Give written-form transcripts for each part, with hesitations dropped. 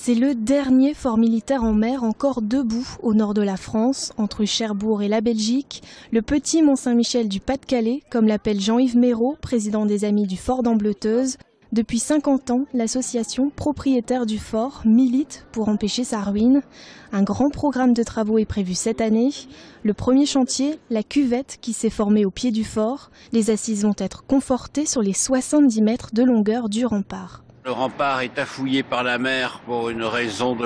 C'est le dernier fort militaire en mer encore debout au nord de la France, entre Cherbourg et la Belgique, le petit Mont-Saint-Michel du Pas-de-Calais, comme l'appelle Jean-Yves Méraud, président des Amis du Fort d'Ambleteuse. Depuis 50 ans, l'association propriétaire du fort milite pour empêcher sa ruine. Un grand programme de travaux est prévu cette année. Le premier chantier, la cuvette qui s'est formée au pied du fort. Les assises vont être confortées sur les 70 mètres de longueur du rempart. Le rempart est affouillé par la mer pour une raison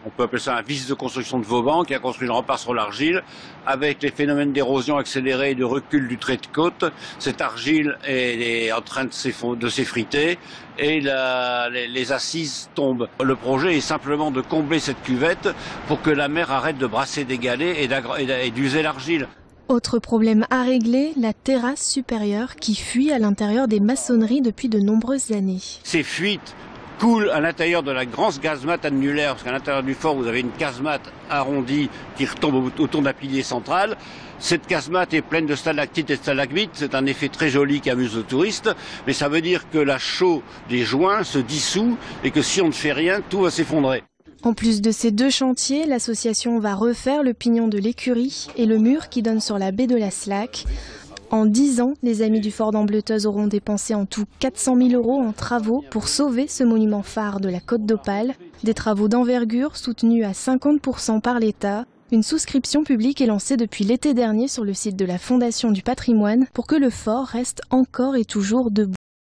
on peut appeler ça un vice de construction de Vauban, qui a construit le rempart sur l'argile. Avec les phénomènes d'érosion accélérée et de recul du trait de côte, cette argile est en train de s'effriter et les assises tombent. Le projet est simplement de combler cette cuvette pour que la mer arrête de brasser des galets et d'user l'argile. Autre problème à régler, la terrasse supérieure qui fuit à l'intérieur des maçonneries depuis de nombreuses années. Ces fuites coulent à l'intérieur de la grande casemate annulaire, parce qu'à l'intérieur du fort, vous avez une casemate arrondie qui retombe autour d'un pilier central. Cette casemate est pleine de stalactites et de stalagmites. C'est un effet très joli qui amuse le touriste, mais ça veut dire que la chaux des joints se dissout et que si on ne fait rien, tout va s'effondrer. En plus de ces deux chantiers, l'association va refaire le pignon de l'écurie et le mur qui donne sur la baie de la Slack. En 10 ans, les Amis du Fort d'Ambleteuse auront dépensé en tout 400 000 € en travaux pour sauver ce monument phare de la Côte d'Opale. Des travaux d'envergure soutenus à 50% par l'État. Une souscription publique est lancée depuis l'été dernier sur le site de la Fondation du patrimoine pour que le fort reste encore et toujours debout.